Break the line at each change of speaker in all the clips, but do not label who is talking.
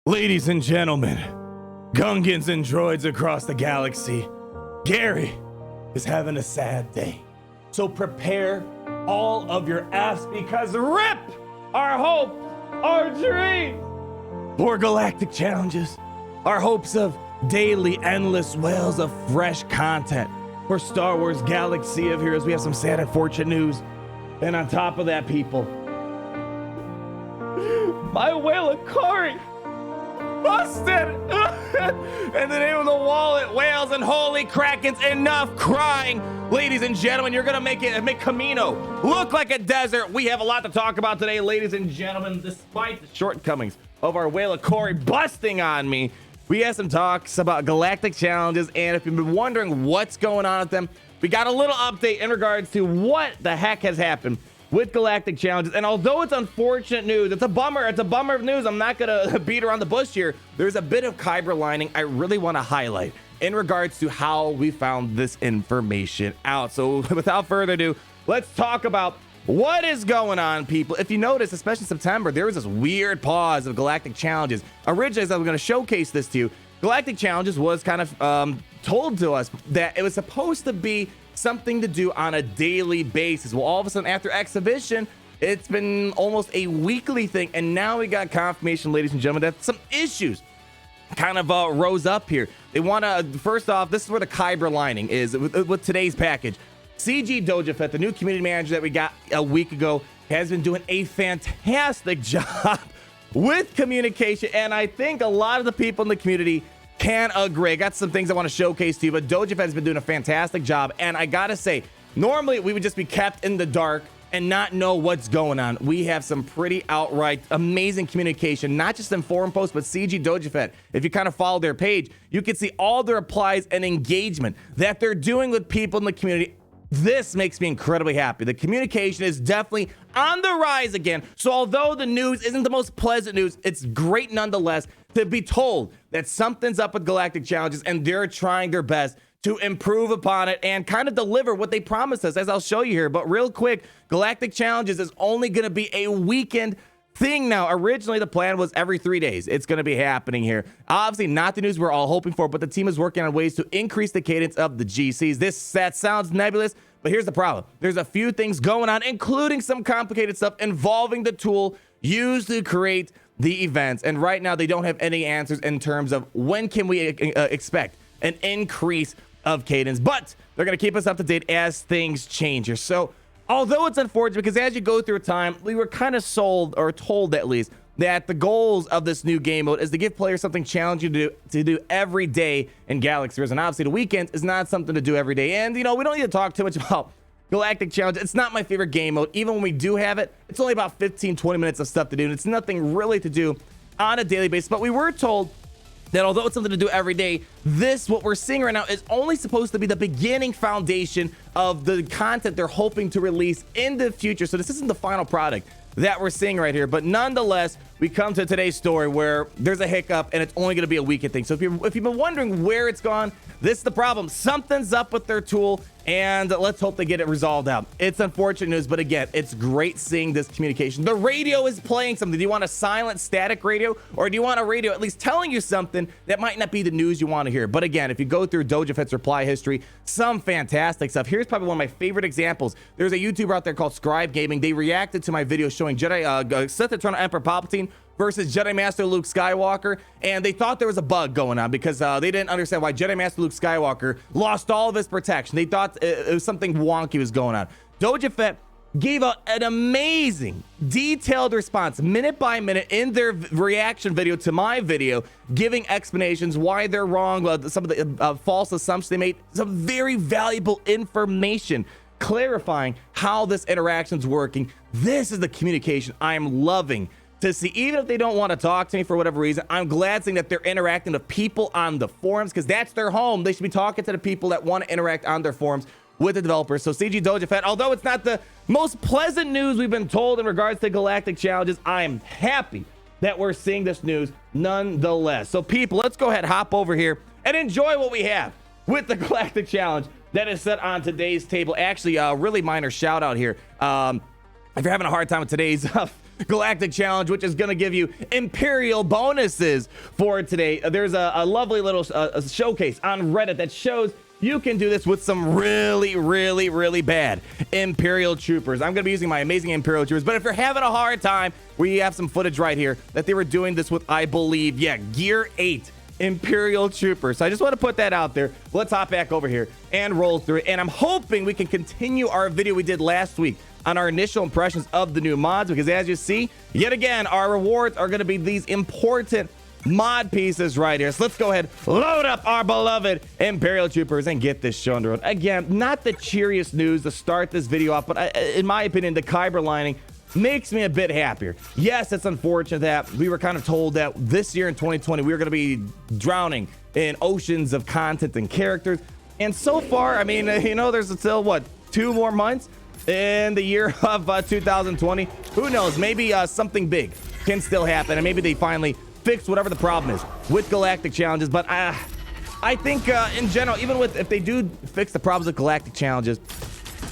Ladies and gentlemen, Gungans and droids across the galaxy, Gary is having a sad day. So prepare all of your F's because RIP our hope, our dream for Galactic Challenges, our hopes of daily endless wells of fresh content for Star Wars Galaxy of Heroes. We have some sad unfortunate news. And on top of that, people, my whale of Kari busted in the name of the wallet, whales, and holy krakens. Enough crying. Ladies and gentlemen, you're gonna make Camino look like a desert. We have a lot to talk about today, ladies and gentlemen. Despite the shortcomings of our whale of Corey busting on me, we have some talks about Galactic Challenges, and if you've been wondering what's going on with them, we got a little update in regards to what the heck has happened with Galactic Challenges. And although it's unfortunate news, it's a bummer of news. I'm not gonna beat around the bush here. There's a bit of Kyber lining I really want to highlight in regards to how we found this information out. So without further ado, let's talk about what is going on, people. If you notice, especially in September, there was this weird pause of Galactic Challenges. Originally, as I was going to showcase this to you, Galactic Challenges was kind of told to us that it was supposed to be something to do on a daily basis. Well, all of a sudden, after exhibition, it's been almost a weekly thing, and now we got confirmation, ladies and gentlemen, that some issues kind of rose up here. They want to, first off, this is where the Kyber lining is with today's package. CG Dojafet, the new community manager that we got a week ago, has been doing a fantastic job with communication, and I think a lot of the people in the community can agree. I got some things I want to showcase to you, but Dojafet has been doing a fantastic job, and I gotta say, normally we would just be kept in the dark and not know what's going on. We have some pretty outright amazing communication, not just in forum posts, but CG Dojafet. If you kind of follow their page, you can see all the replies and engagement that they're doing with people in the community. This makes me incredibly happy. The communication is definitely on the rise again. So although the news isn't the most pleasant news, it's great nonetheless to be told that something's up with Galactic Challenges and they're trying their best to improve upon it and kind of deliver what they promised us, as I'll show you here. But real quick, Galactic Challenges is only going to be a weekend thing now. Originally, the plan was every 3 days. It's going to be happening here. Obviously, not the news we're all hoping for, but the team is working on ways to increase the cadence of the GCs. That sounds nebulous, but here's the problem. There's a few things going on, including some complicated stuff involving the tool used to create the events. And right now, they don't have any answers in terms of when can we expect an increase of cadence, but they're going to keep us up to date as things change here. So although it's unfortunate, because as you go through time, we were kind of sold, or told at least, that the goals of this new game mode is to give players something challenging to do every day in Galaxy. And obviously the weekend is not something to do every day. And, you know, we don't need to talk too much about Galactic Challenge. It's not my favorite game mode. Even when we do have it, it's only about 15-20 minutes of stuff to do, and it's nothing really to do on a daily basis. But we were told that although it's something to do every day, what we're seeing right now is only supposed to be the beginning foundation of the content they're hoping to release in the future. So this isn't the final product that we're seeing right here, but nonetheless, we come to today's story where there's a hiccup and it's only going to be a weekend thing. So if you've been wondering where it's gone, this is the problem. Something's up with their tool, and let's hope they get it resolved out. It's unfortunate news, but again, it's great seeing this communication. The radio is playing something. Do you want a silent static radio, or do you want a radio at least telling you something that might not be the news you want to hear? But again, if you go through Dojafet's reply history, some fantastic stuff. Here's probably one of my favorite examples. There's a YouTuber out there called Scribe Gaming. They reacted to my video showing Sith Eternal Emperor Palpatine versus Jedi Master Luke Skywalker, and they thought there was a bug going on because they didn't understand why Jedi Master Luke Skywalker lost all of his protection. They thought it was something wonky was going on. Dojafet gave out an amazing, detailed response, minute by minute, in their reaction video to my video, giving explanations why they're wrong, some of the false assumptions they made, some very valuable information clarifying how this interaction's working. This is the communication I'm loving to see. Even if they don't want to talk to me for whatever reason, I'm glad seeing that they're interacting with people on the forums, because that's their home. They should be talking to the people that want to interact on their forums with the developers. So CG Dojafet, although it's not the most pleasant news we've been told in regards to Galactic Challenges, I am happy that we're seeing this news nonetheless. So people, let's go ahead, hop over here and enjoy what we have with the Galactic Challenge that is set on today's table. Actually, a really minor shout out here. If you're having a hard time with today's Galactic Challenge, which is going to give you Imperial bonuses for today. There's a lovely little showcase on Reddit that shows you can do this with some really bad Imperial Troopers. I'm going to be using my amazing Imperial Troopers, but if you're having a hard time, we have some footage right here that they were doing this with, I believe, yeah, Gear 8 Imperial Troopers. So I just want to put that out there. Let's hop back over here and roll through it. And I'm hoping we can continue our video we did last week on our initial impressions of the new mods, because as you see, yet again, our rewards are going to be these important mod pieces right here. So let's go ahead, load up our beloved Imperial Troopers and get this show on the road. Again, not the cheeriest news to start this video off, but in my opinion, the Kyber lining makes me a bit happier. Yes, it's unfortunate that we were kind of told that this year in 2020 we were going to be drowning in oceans of content and characters, and so far, I mean, you know, there's still what, 2 more months in the year of 2020. Who knows, maybe something big can still happen, and maybe they finally fix whatever the problem is with Galactic Challenges. But I think in general, even with, if they do fix the problems with Galactic Challenges,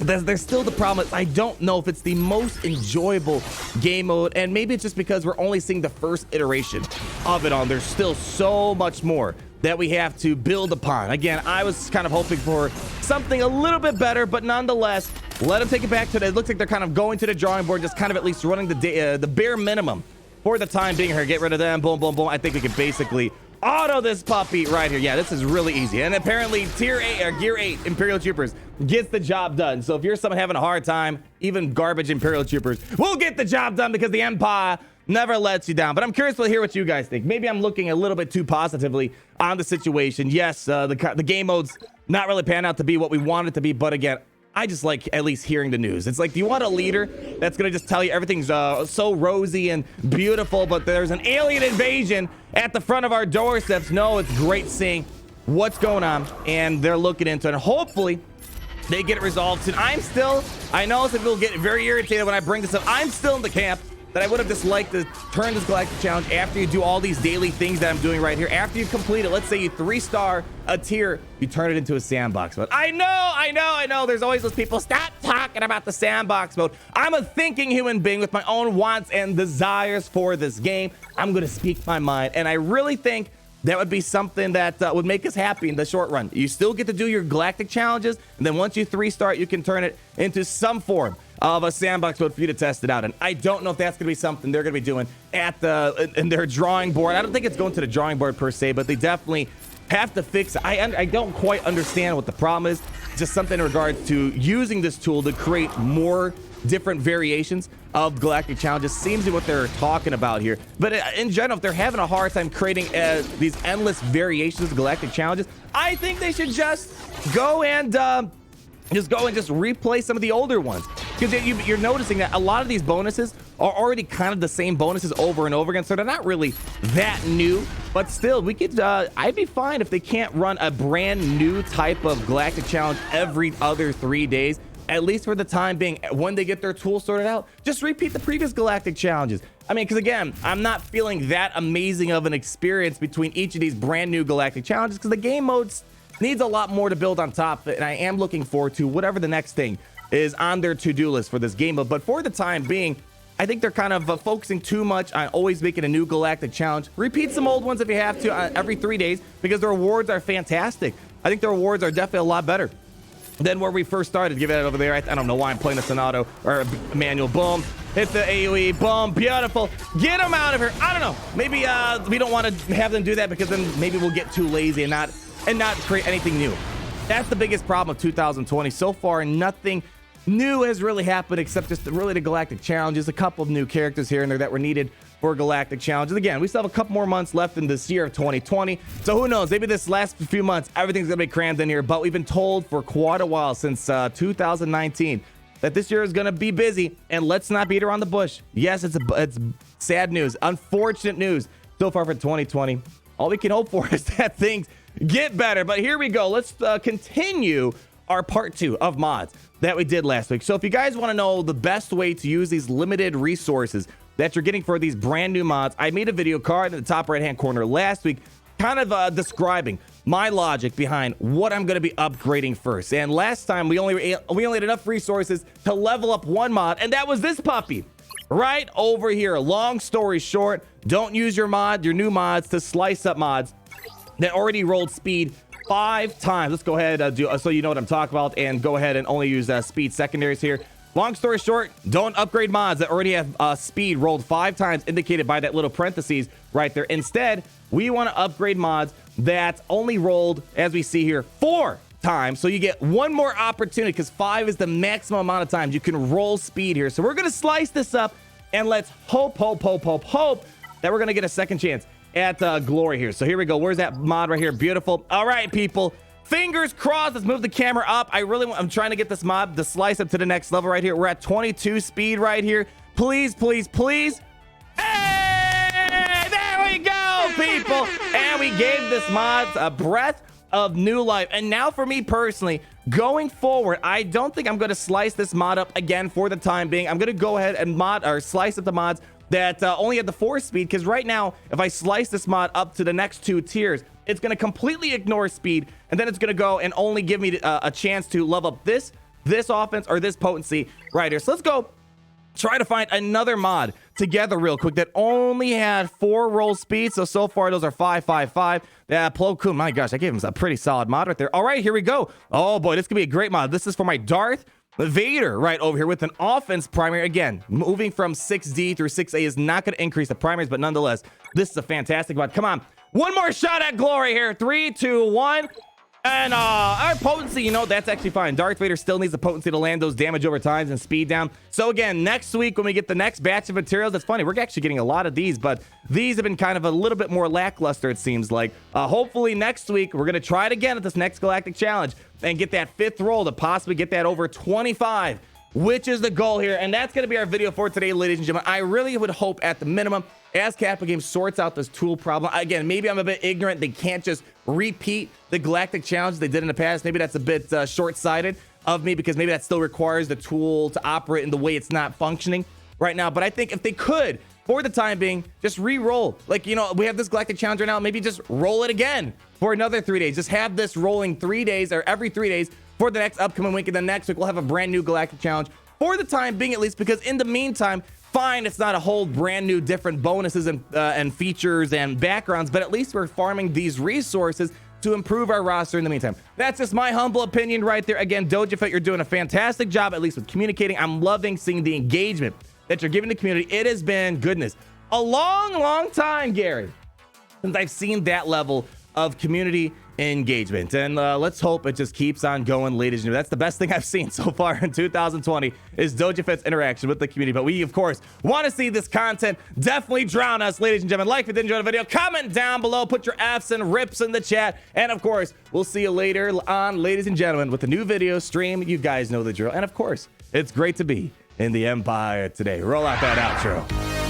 there's still the problem. I don't know if it's the most enjoyable game mode, and maybe it's just because we're only seeing the first iteration of it on. There's still so much more that we have to build upon. Again, I was kind of hoping for something a little bit better, but nonetheless, let them take it back to it. It looks like they're kind of going to the drawing board, just kind of at least running the bare minimum for the time being here. Get rid of them. Boom, boom, boom. I think we can basically auto this puppy right here. Yeah, this is really easy. And apparently Tier 8 or Gear 8 Imperial Troopers gets the job done. So if you're someone having a hard time, even garbage Imperial Troopers will get the job done, because the Empire never lets you down. But I'm curious to hear what you guys think. Maybe I'm looking a little bit too positively on the situation. Yes, the game mode's not really panned out to be what we want it to be, but again, I just like at least hearing the news. It's like, do you want a leader that's going to just tell you everything's so rosy and beautiful, but there's an alien invasion at the front of our doorsteps? No, it's great seeing what's going on, and they're looking into it. And hopefully they get it resolved soon. I know some people get very irritated when I bring this up. I'm still in the camp that I would have just liked to turn this Galactic Challenge after you do all these daily things that I'm doing right here. After you complete it, let's say you 3-star a tier, you turn it into a sandbox mode. I know. There's always those people, stop talking about the sandbox mode. I'm a thinking human being with my own wants and desires for this game. I'm going to speak my mind, and I really think that would be something that would make us happy in the short run. You still get to do your Galactic Challenges, and then once you 3-star it, you can turn it into some form of a sandbox mode for you to test it out. And I don't know if that's going to be something they're going to be doing at in their drawing board. I don't think it's going to the drawing board per se, but they definitely have to fix it. I don't quite understand what the problem is. Just something in regards to using this tool to create more different variations of Galactic Challenges seems to be what they're talking about here. But in general, if they're having a hard time creating these endless variations of Galactic Challenges, I think they should just go and just replay some of the older ones, because you're noticing that a lot of these bonuses are already kind of the same bonuses over and over again, so they're not really that new. But still, we could I'd be fine if they can't run a brand new type of Galactic Challenge every other 3 days, at least for the time being. When they get their tool sorted out, just repeat the previous Galactic Challenges. I mean, because again, I'm not feeling that amazing of an experience between each of these brand new Galactic Challenges, because the game modes needs a lot more to build on top of it, and I am looking forward to whatever the next thing is on their to-do list for this game mode. But for the time being, I think they're kind of focusing too much on always making a new Galactic Challenge. Repeat some old ones if you have to every 3 days, because the rewards are fantastic. I think the rewards are definitely a lot better than where we first started. Give it over there. I don't know why I'm playing this in auto or manual. Boom. Hit the AoE. Boom. Beautiful. Get them out of here. I don't know. Maybe we don't want to have them do that, because then maybe we'll get too lazy and not create anything new. That's the biggest problem of 2020. So far, nothing new has really happened except just really the Galactic Challenges, a couple of new characters here and there that were needed for Galactic Challenges. Again, we still have a couple more months left in this year of 2020, so who knows, maybe this last few months everything's gonna be crammed in here. But we've been told for quite a while, since 2019, that this year is gonna be busy. And let's not beat around the bush. Yes, it's sad news, unfortunate news so far for 2020. All we can hope for is that things get better. But here we go. Let's continue our part 2 of mods that we did last week. So if you guys want to know the best way to use these limited resources that you're getting for these brand new mods, I made a video card in the top right hand corner last week, kind of describing my logic behind what I'm going to be upgrading first. And last time we only had enough resources to level up one mod, and that was this puppy. right over here. Long story short, don't use your new mods to slice up mods that already rolled speed 5 times. Let's go ahead so you know what I'm talking about, and go ahead and only use speed secondaries here. Long story short, don't upgrade mods that already have speed rolled 5 times, indicated by that little parentheses right there. Instead, we want to upgrade mods that only rolled, as we see here, 4 times. So you get one more opportunity, because 5 is the maximum amount of times you can roll speed here. So we're going to slice this up, and let's hope that we're going to get a second chance at glory here. So here we go. Where's that mod right here? Beautiful. All right, people. Fingers crossed. Let's move the camera up. I'm trying to get this mod to slice up to the next level right here. We're at 22 speed right here. Please, please, please. Hey, there we go, people. And we gave this mod a breath of new life. And now for me personally, going forward, I don't think I'm going to slice this mod up again for the time being. I'm going to go ahead and slice up the mods that only had the 4 speed, because right now, if I slice this mod up to the next 2 tiers, it's going to completely ignore speed, and then it's going to go and only give me a chance to level up this offense or this potency right here. So let's go try to find another mod together real quick that only had 4 roll speeds. So far, those are 5, 5, 5. Yeah, Plo Koon, my gosh, I gave him a pretty solid mod right there. All right, here we go. Oh boy, this could be a great mod. This is for my Darth Vader right over here with an offense primary. Again, moving from 6D through 6A is not going to increase the primaries, but nonetheless, this is a fantastic mod. Come on. One more shot at glory here. 3, 2, 1. And our potency, you know, that's actually fine. Darth Vader still needs the potency to land those damage over times and speed down. So again, next week when we get the next batch of materials, it's funny, we're actually getting a lot of these, but these have been kind of a little bit more lackluster, it seems like. Hopefully next week, we're going to try it again at this next Galactic Challenge and get that 5th roll to possibly get that over 25, which is the goal here. And that's going to be our video for today, ladies and gentlemen. I really would hope at the minimum, as Capital Games sorts out this tool problem, again, maybe I'm a bit ignorant. They can't just repeat the Galactic Challenge they did in the past. Maybe that's a bit short-sighted of me, because maybe that still requires the tool to operate in the way it's not functioning right now. But I think if they could, for the time being, just re-roll. Like, you know, we have this Galactic Challenge right now. Maybe just roll it again for another 3 days. Just have this rolling 3 days, or every 3 days for the next upcoming week. And then next week, we'll have a brand new Galactic Challenge for the time being, at least, because in the meantime, fine, it's not a whole brand new different bonuses and features and backgrounds, but at least we're farming these resources to improve our roster in the meantime. That's just my humble opinion right there. Again, Dojafit, you're doing a fantastic job, at least with communicating. I'm loving seeing the engagement that you're giving the community. It has been, goodness, a long time, Gary, since I've seen that level of community engagement. And let's hope it just keeps on going, ladies and gentlemen. That's the best thing I've seen so far in 2020 is Dojafit's interaction with the community. But we, of course, want to see this content definitely drown us, ladies and gentlemen. Like if you did enjoy the video, comment down below, put your F's and rips in the chat. And of course, we'll see you later on, ladies and gentlemen, with a new video stream. You guys know the drill. And of course, it's great to be in the Empire today. Roll out that outro.